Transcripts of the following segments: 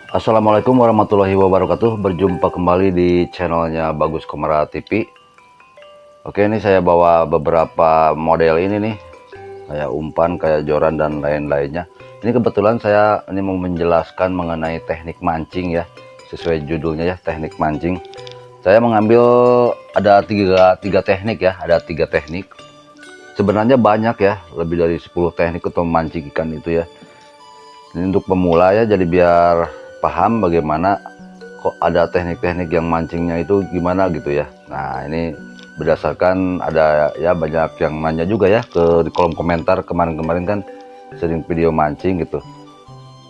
Assalamualaikum warahmatullahi wabarakatuh. Berjumpa kembali di channelnya Bagus Komara TV. Oke, ini saya bawa beberapa model ini nih, kayak umpan, kayak joran dan lain-lainnya. Ini kebetulan saya ini mau menjelaskan mengenai teknik mancing ya, sesuai judulnya ya, teknik mancing. Saya mengambil ada tiga teknik ya, ada tiga teknik. Sebenarnya banyak ya, lebih dari 10 teknik untuk memancing ikan itu ya. Ini untuk pemula ya, jadi biar paham bagaimana kok ada teknik-teknik yang mancingnya itu gimana gitu ya. Nah, ini berdasarkan ada ya banyak yang nanya juga ya di kolom komentar kemarin-kemarin kan sering video mancing gitu.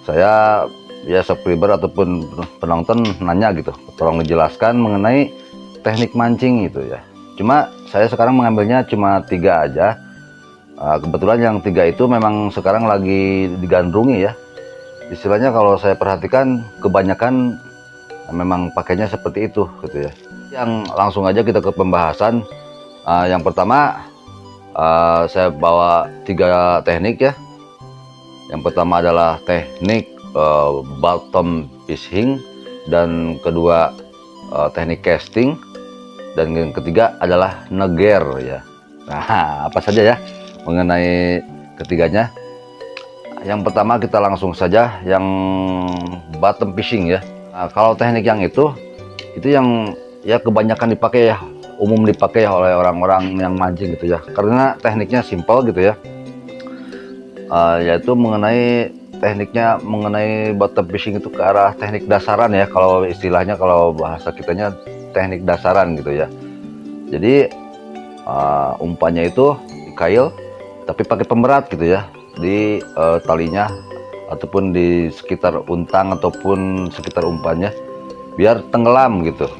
Saya ya subscriber ataupun penonton nanya gitu, tolong dijelaskan mengenai teknik mancing itu ya. Cuma saya sekarang mengambilnya cuma 3 aja. Kebetulan yang 3 itu memang sekarang lagi digandrungi ya. Istilahnya kalau saya perhatikan kebanyakan memang pakainya seperti itu gitu ya. Yang langsung aja kita ke pembahasan. Yang pertama saya bawa 3 teknik ya. Yang pertama adalah teknik bottom fishing, dan kedua teknik casting, dan yang ketiga adalah neger ya. Nah, apa saja ya mengenai ketiganya. Yang pertama kita langsung saja yang bottom fishing ya. Nah, kalau teknik yang itu yang ya kebanyakan dipakai ya, umum dipakai ya oleh orang-orang yang mancing gitu ya, karena tekniknya simple gitu ya. Yaitu tekniknya mengenai bottom fishing itu ke arah teknik dasaran ya, kalau istilahnya, kalau bahasa kitanya teknik dasaran gitu ya. Jadi umpannya itu kail tapi pakai pemberat gitu ya, di talinya ataupun di sekitar untang ataupun sekitar umpannya biar tenggelam gitu.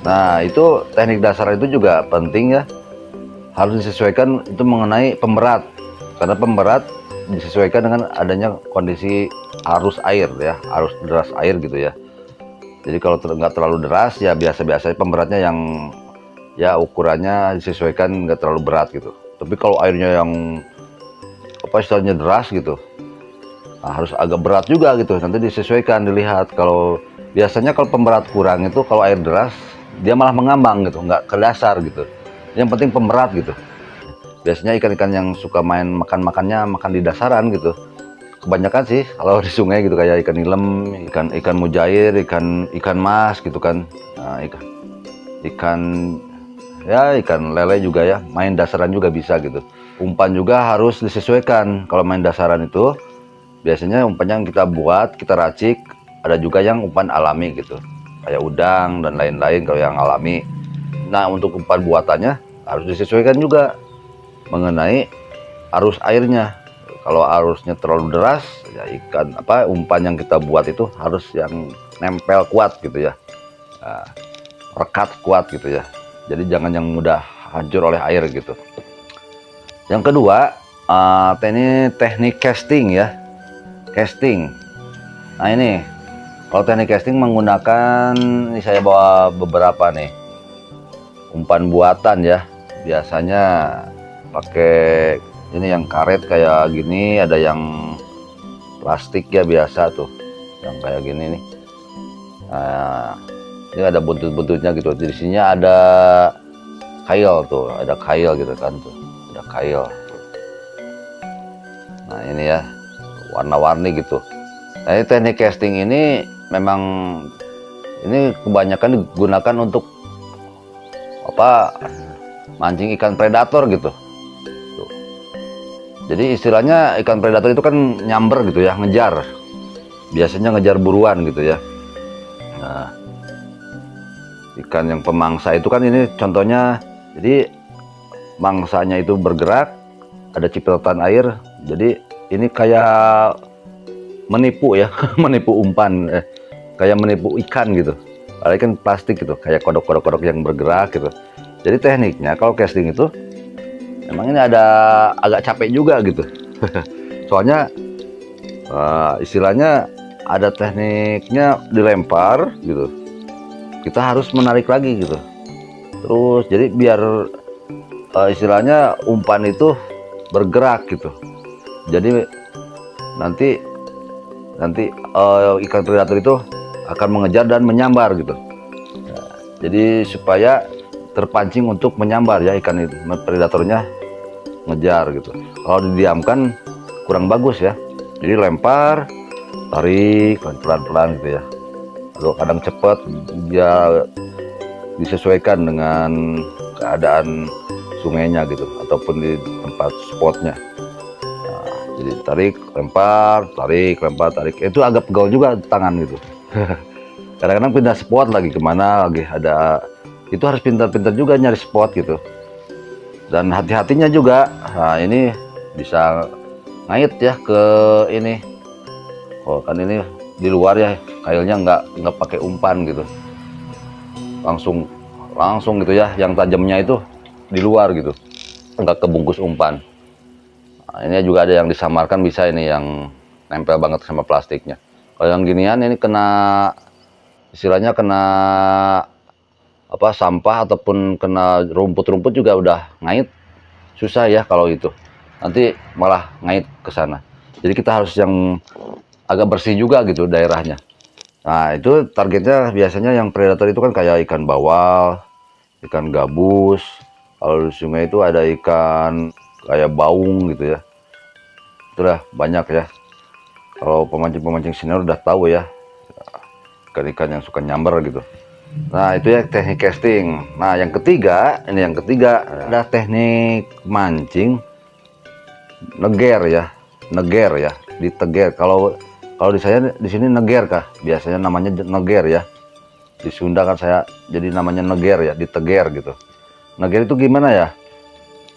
Nah, itu teknik dasar itu juga penting ya, harus disesuaikan itu mengenai pemberat, karena pemberat disesuaikan dengan adanya kondisi arus air ya, arus deras air gitu ya. Jadi kalau nggak terlalu deras ya biasa-biasa pemberatnya yang ya ukurannya disesuaikan, nggak terlalu berat gitu. Tapi kalau airnya yang apa istilahnya deras gitu, nah, harus agak berat juga gitu, nanti disesuaikan, dilihat. Kalau biasanya kalau pemberat kurang itu, kalau air deras dia malah mengambang gitu, nggak ke dasar gitu. Yang penting pemberat gitu. Biasanya ikan-ikan yang suka makan-makannya makan di dasaran gitu, kebanyakan sih kalau di sungai gitu, kayak ikan nilem, ikan mujair, ikan mas gitu kan. Nah, ikan lele juga ya, main dasaran juga bisa gitu. Umpan juga harus disesuaikan. Kalau main dasaran itu biasanya umpan yang kita buat, kita racik, ada juga yang umpan alami gitu, kayak udang dan lain-lain kalau yang alami. Nah, untuk umpan buatannya harus disesuaikan juga mengenai arus airnya. Kalau arusnya terlalu deras ya umpan yang kita buat itu harus yang nempel kuat gitu ya, rekat kuat gitu ya, jadi jangan yang mudah hancur oleh air gitu. Yang kedua, teknik casting ya, casting. Nah, ini kalau teknik casting menggunakan, ini saya bawa beberapa nih umpan buatan ya. Biasanya pakai ini yang karet kayak gini, ada yang plastik ya biasa tuh, yang kayak gini nih. Nah, ini ada buntut-buntutnya gitu. Di sini ada kail tuh, ada kail gitu kan tuh, ada kail. Nah, ini ya warna-warni gitu. Nah, ini teknik casting ini memang ini kebanyakan digunakan untuk apa, mancing ikan predator gitu. Tuh. Jadi istilahnya ikan predator itu kan nyamber gitu ya, ngejar. Biasanya ngejar buruan gitu ya. Nah, ikan yang pemangsa itu kan ini contohnya, jadi mangsanya itu bergerak, ada cipratan air, jadi ini kayak menipu ya, menipu umpan, kayak menipu ikan gitu. Padahal kan plastik gitu, kayak kodok-kodok yang bergerak gitu. Jadi tekniknya kalau casting itu emang ini ada agak capek juga gitu. Soalnya istilahnya ada tekniknya dilempar gitu, kita harus menarik lagi gitu terus, jadi biar istilahnya umpan itu bergerak gitu. Jadi nanti nanti ikan predator itu akan mengejar dan menyambar gitu. Jadi supaya terpancing untuk menyambar ya, ikan itu predatornya ngejar gitu. Kalau didiamkan kurang bagus ya. Jadi lempar, tarik pelan-pelan gitu ya. Kalau kadang cepat, dia disesuaikan dengan keadaan sungainya gitu, ataupun di tempat spotnya. Nah, jadi tarik, lempar, tarik. Itu agak pegel juga tangan gitu. Kadang-kadang pindah spot lagi kemana lagi ada, itu harus pintar-pintar juga nyari spot gitu. Dan hati-hatinya juga. Nah ini bisa ngait ya ke ini. Oh kan ini di luar ya, kailnya nggak pakai umpan gitu. Langsung gitu ya, yang tajamnya itu di luar gitu, nggak kebungkus umpan. Nah, ini juga ada yang disamarkan, bisa ini yang nempel banget sama plastiknya. Kalau yang ginian ini kena, istilahnya kena apa, sampah ataupun kena rumput-rumput juga udah ngait, susah ya kalau itu. Nanti malah ngait ke sana. Jadi kita harus yang agak bersih juga gitu daerahnya. Nah, itu targetnya biasanya yang predator itu kan kayak ikan bawal, ikan gabus. Kalau di sungai itu ada ikan kayak baung gitu ya. Itulah banyak ya. Kalau pemancing-pemancing senior udah tahu ya, ikan-ikan yang suka nyamber gitu. Nah, itu ya teknik casting. Nah, yang ketiga, ada teknik mancing neger ya. Neger ya, diteger. Kalau di saya di sini neger kah? Biasanya namanya neger ya. Di Sunda kan saya jadi namanya neger ya, diteger gitu. Neger itu gimana ya?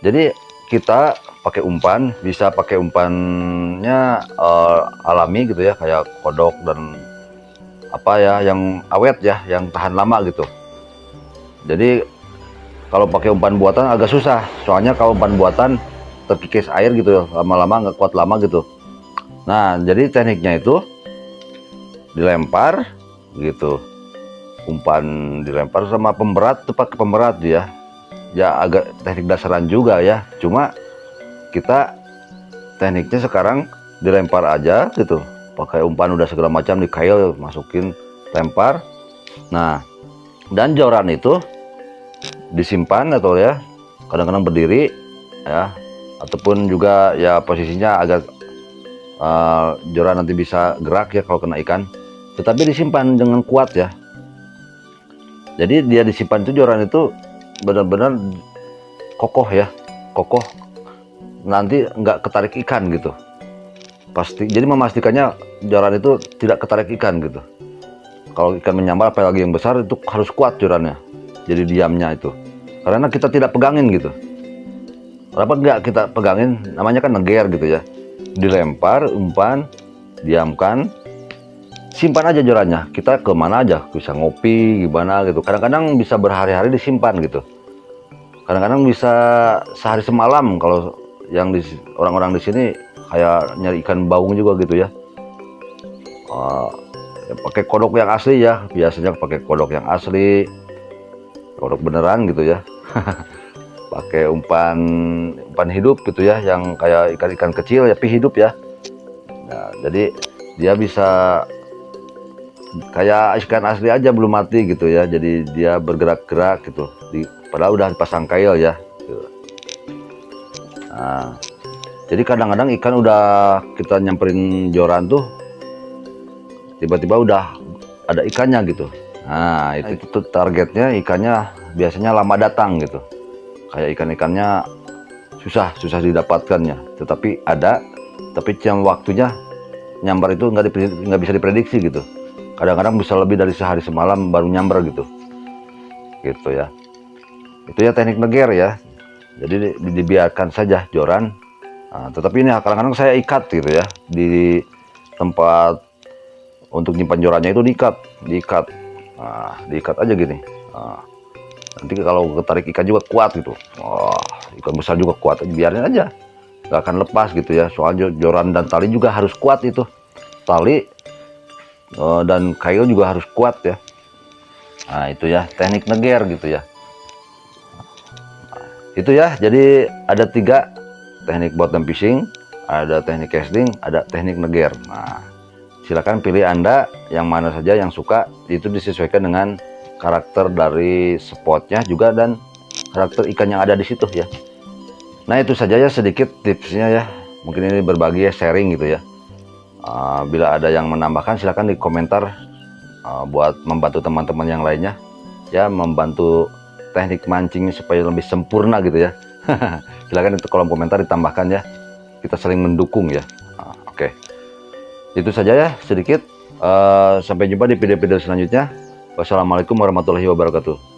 Jadi kita pakai umpan, bisa pakai umpannya alami gitu ya, kayak kodok dan apa ya, yang awet ya, yang tahan lama gitu. Jadi kalau pakai umpan buatan agak susah, soalnya kalau umpan buatan terkikis air gitu, lama-lama nggak kuat lama gitu. Nah, jadi tekniknya itu dilempar gitu, umpan dilempar sama pemberat, tuh pakai pemberat ya. Ya agak teknik dasaran juga ya, cuma kita tekniknya sekarang dilempar aja gitu, pakai umpan udah segala macam, di kail masukin, lempar. Nah, dan joran itu disimpan atau ya kadang-kadang berdiri ya, ataupun juga ya posisinya agak joran nanti bisa gerak ya kalau kena ikan, tetapi disimpan dengan kuat ya. Jadi dia disimpan itu, joran itu benar-benar kokoh ya, kokoh, nanti nggak ketarik ikan gitu pasti. Jadi memastikannya joran itu tidak ketarik ikan gitu. Kalau ikan menyambar apalagi yang besar itu harus kuat jorannya, jadi diamnya itu, karena kita tidak pegangin gitu. Kenapa nggak kita pegangin, namanya kan neger gitu ya. Dilempar umpan, diamkan, simpan aja jorannya. Kita kemana aja, bisa ngopi gimana gitu, kadang-kadang bisa berhari-hari disimpan gitu. Kadang-kadang bisa sehari semalam. Kalau yang di orang-orang di sini kayak nyari ikan baung juga gitu ya. Ya pakai kodok yang asli ya, biasanya pakai kodok yang asli, kodok beneran gitu ya. Pakai umpan hidup gitu ya, yang kayak ikan-ikan kecil tapi hidup ya. Nah, jadi dia bisa kayak ikan asli aja belum mati gitu ya, jadi dia bergerak-gerak gitu, padahal udah dipasang kail ya. Nah, jadi kadang-kadang ikan udah kita nyamperin joran tuh, tiba-tiba udah ada ikannya gitu. Nah, itu targetnya, ikannya biasanya lama datang gitu, kayak ikan-ikannya susah didapatkannya, tetapi ada, tapi jam waktunya nyambar itu nggak bisa diprediksi gitu. Kadang-kadang bisa lebih dari sehari semalam baru nyamber gitu ya. Itu ya teknik neger ya. Jadi dibiarkan saja joran. Nah, tetapi ini kadang-kadang saya ikat gitu ya, di tempat untuk nyimpan jorannya itu diikat. Nah, diikat aja gini. Nah, nanti kalau ketarik ikan juga kuat gitu. Wah, ikan besar juga kuat, biarin aja, nggak akan lepas gitu ya. Soalnya joran dan tali juga harus kuat itu. Tali dan kail juga harus kuat ya. Nah, itu ya teknik neger gitu ya. Itu ya, jadi ada 3 teknik bottom fishing, ada teknik casting, ada teknik neger. Nah, Silakan pilih Anda yang mana saja yang suka, itu disesuaikan dengan karakter dari spotnya juga dan karakter ikan yang ada di situ ya. Nah itu saja ya sedikit tipsnya ya, mungkin ini berbagi ya, sharing gitu ya. Bila ada yang menambahkan silakan di komentar, buat membantu teman-teman yang lainnya ya, membantu teknik mancingnya supaya lebih sempurna gitu ya. Silakan itu kolom komentar ditambahkan ya, kita saling mendukung ya. Oke. Itu saja ya sedikit. Sampai jumpa di video-video selanjutnya. Wassalamualaikum warahmatullahi wabarakatuh.